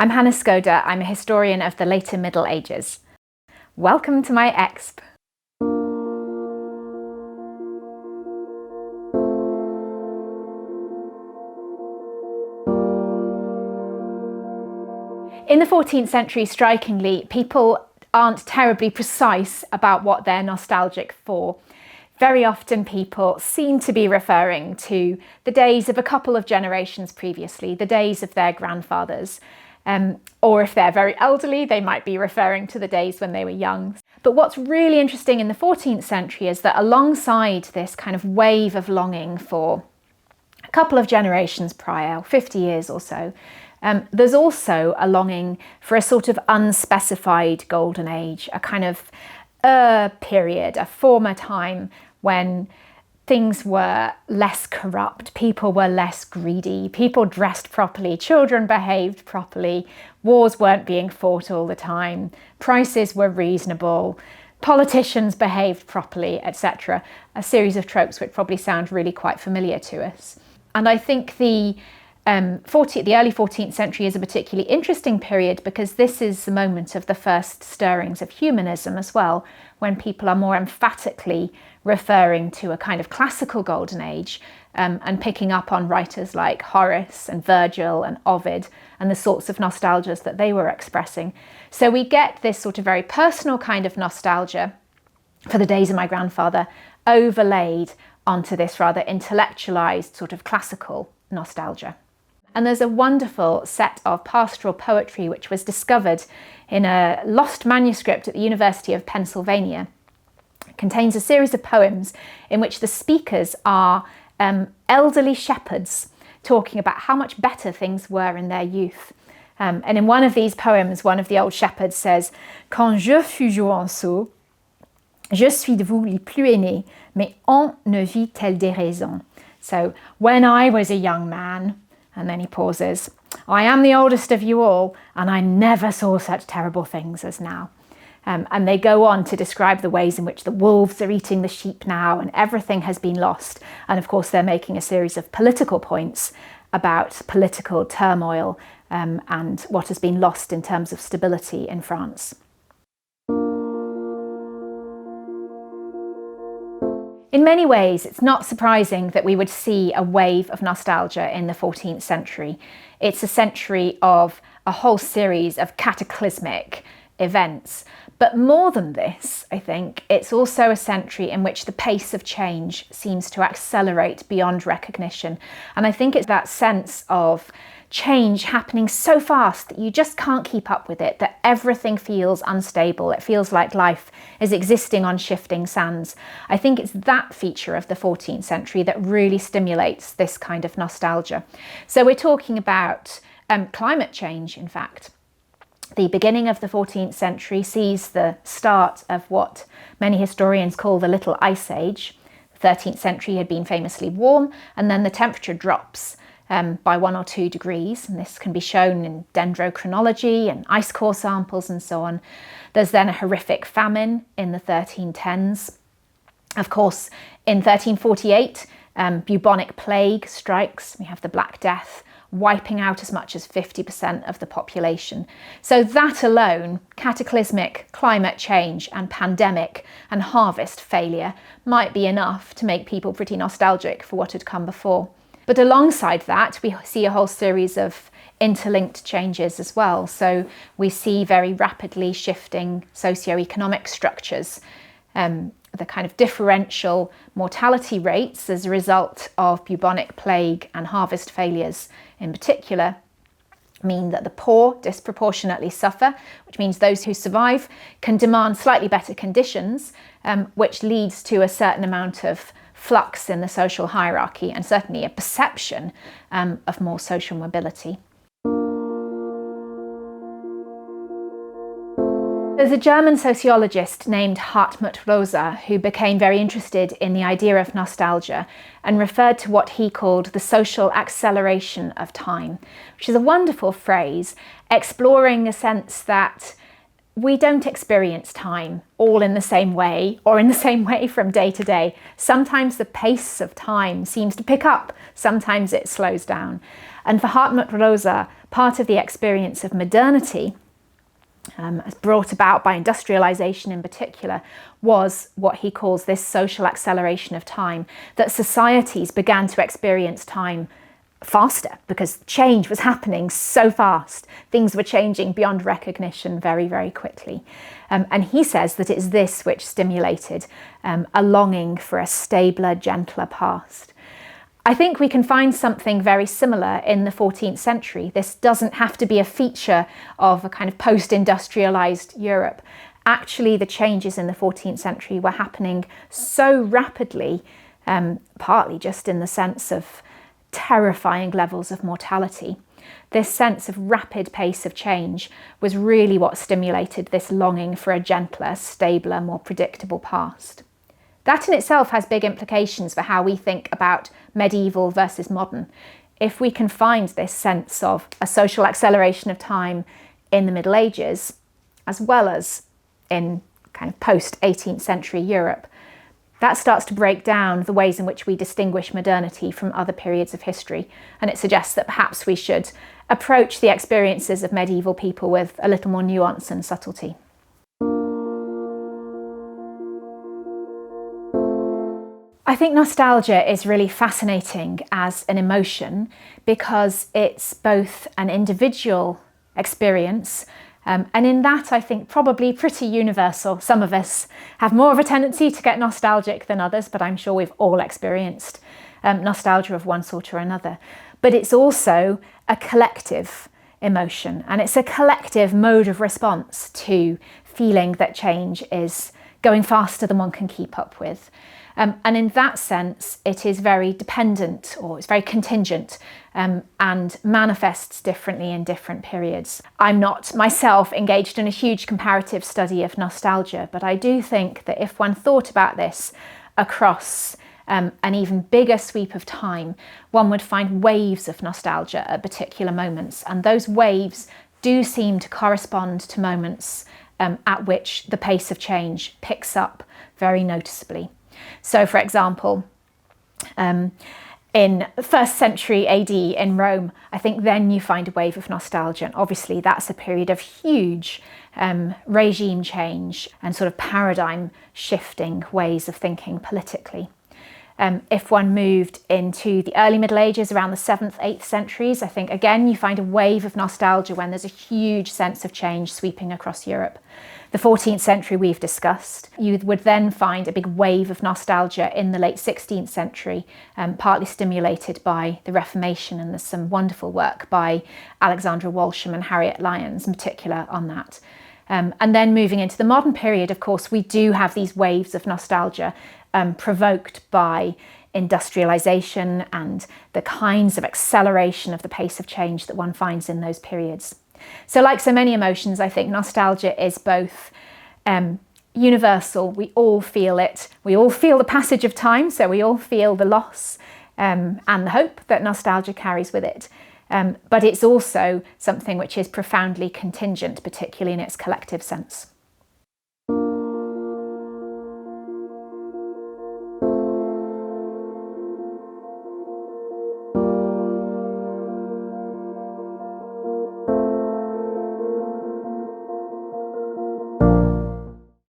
I'm Hannah Skoda. I'm a historian of the later Middle Ages. Welcome to my exp. In the 14th century, strikingly, people aren't terribly precise about what they're nostalgic for. Very often people seem to be referring to the days of a couple of generations previously, the days of their grandfathers. Or if they're very elderly, they might be referring to the days when they were young. But what's really interesting in the 14th century is that alongside this kind of wave of longing for a couple of generations prior, 50 years or so, there's also a longing for a sort of unspecified golden age, a kind of period, a former time when things were less corrupt, people were less greedy, people dressed properly, children behaved properly, wars weren't being fought all the time, prices were reasonable, politicians behaved properly, etc. A series of tropes which probably sound really quite familiar to us. And I think the early 14th century is a particularly interesting period because this is the moment of the first stirrings of humanism as well, when people are more emphatically referring to a kind of classical golden age and picking up on writers like Horace and Virgil and Ovid and the sorts of nostalgias that they were expressing. So we get this sort of very personal kind of nostalgia for the days of my grandfather overlaid onto this rather intellectualized sort of classical nostalgia. And there's a wonderful set of pastoral poetry which was discovered in a lost manuscript at the University of Pennsylvania. It contains a series of poems in which the speakers are elderly shepherds talking about how much better things were in their youth. And in one of these poems, one of the old shepherds says, "Quand je fus jouanceau, je suis de vous les plus aînés, mais on ne vit telle déraison." So, when I was a young man, and then he pauses, "I am the oldest of you all, and I never saw such terrible things as now." And they go on to describe the ways in which the wolves are eating the sheep now and everything has been lost. And of course, they're making a series of political points about political turmoil and what has been lost in terms of stability in France. In many ways, it's not surprising that we would see a wave of nostalgia in the 14th century. It's a century of a whole series of cataclysmic events. But more than this, I think, it's also a century in which the pace of change seems to accelerate beyond recognition. And I think it's that sense of change happening so fast that you just can't keep up with it, that everything feels unstable. It feels like life is existing on shifting sands. I think it's that feature of the 14th century that really stimulates this kind of nostalgia. So we're talking about climate change, in fact. The beginning of the 14th century sees the start of what many historians call the Little Ice Age. The 13th century had been famously warm, and then the temperature drops by 1 or 2 degrees, and this can be shown in dendrochronology and ice core samples and so on. There's then a horrific famine in the 1310s. Of course, in 1348, bubonic plague strikes. We have the Black Death, wiping out as much as 50% of the population. So that alone, cataclysmic climate change and pandemic and harvest failure, might be enough to make people pretty nostalgic for what had come before. But alongside that, we see a whole series of interlinked changes as well. So we see very rapidly shifting socioeconomic structures, the kind of differential mortality rates as a result of bubonic plague and harvest failures in particular mean that the poor disproportionately suffer, which means those who survive can demand slightly better conditions, which leads to a certain amount of flux in the social hierarchy and certainly a perception of more social mobility. There's a German sociologist named Hartmut Rosa who became very interested in the idea of nostalgia and referred to what he called the social acceleration of time, which is a wonderful phrase, exploring the sense that we don't experience time all in the same way or in the same way from day to day. Sometimes the pace of time seems to pick up, sometimes it slows down. And for Hartmut Rosa, part of the experience of modernity, as brought about by industrialization in particular, was what he calls this social acceleration of time, that societies began to experience time faster because change was happening so fast. Things were changing beyond recognition very, very quickly. And he says that it's this which stimulated a longing for a stabler, gentler past. I think we can find something very similar in the 14th century. This doesn't have to be a feature of a kind of post-industrialized Europe. Actually, the changes in the 14th century were happening so rapidly, partly just in the sense of terrifying levels of mortality. This sense of rapid pace of change was really what stimulated this longing for a gentler, stabler, more predictable past. That in itself has big implications for how we think about medieval versus modern. If we can find this sense of a social acceleration of time in the Middle Ages, as well as in kind of post-18th century Europe, that starts to break down the ways in which we distinguish modernity from other periods of history. And it suggests that perhaps we should approach the experiences of medieval people with a little more nuance and subtlety. I think nostalgia is really fascinating as an emotion because it's both an individual experience, and in that I think probably pretty universal. Some of us have more of a tendency to get nostalgic than others, but I'm sure we've all experienced nostalgia of one sort or another. But it's also a collective emotion, and it's a collective mode of response to feeling that change is going faster than one can keep up with. And in that sense, it is very dependent, or it's very contingent, and manifests differently in different periods. I'm not myself engaged in a huge comparative study of nostalgia, but I do think that if one thought about this across an even bigger sweep of time, one would find waves of nostalgia at particular moments. And those waves do seem to correspond to moments at which the pace of change picks up very noticeably. So, for example, in 1st century AD in Rome, I think then you find a wave of nostalgia. And obviously that's a period of huge regime change and sort of paradigm shifting ways of thinking politically. If one moved into the early Middle Ages around the 7th, 8th centuries, I think again you find a wave of nostalgia when there's a huge sense of change sweeping across Europe. The 14th century we've discussed. You would then find a big wave of nostalgia in the late 16th century, partly stimulated by the Reformation, and there's some wonderful work by Alexandra Walsham and Harriet Lyons in particular on that. And then moving into the modern period, of course, we do have these waves of nostalgia provoked by industrialization and the kinds of acceleration of the pace of change that one finds in those periods. So like so many emotions, I think nostalgia is both universal. We all feel it. We all feel the passage of time, so we all feel the loss and the hope that nostalgia carries with it. But it's also something which is profoundly contingent, particularly in its collective sense.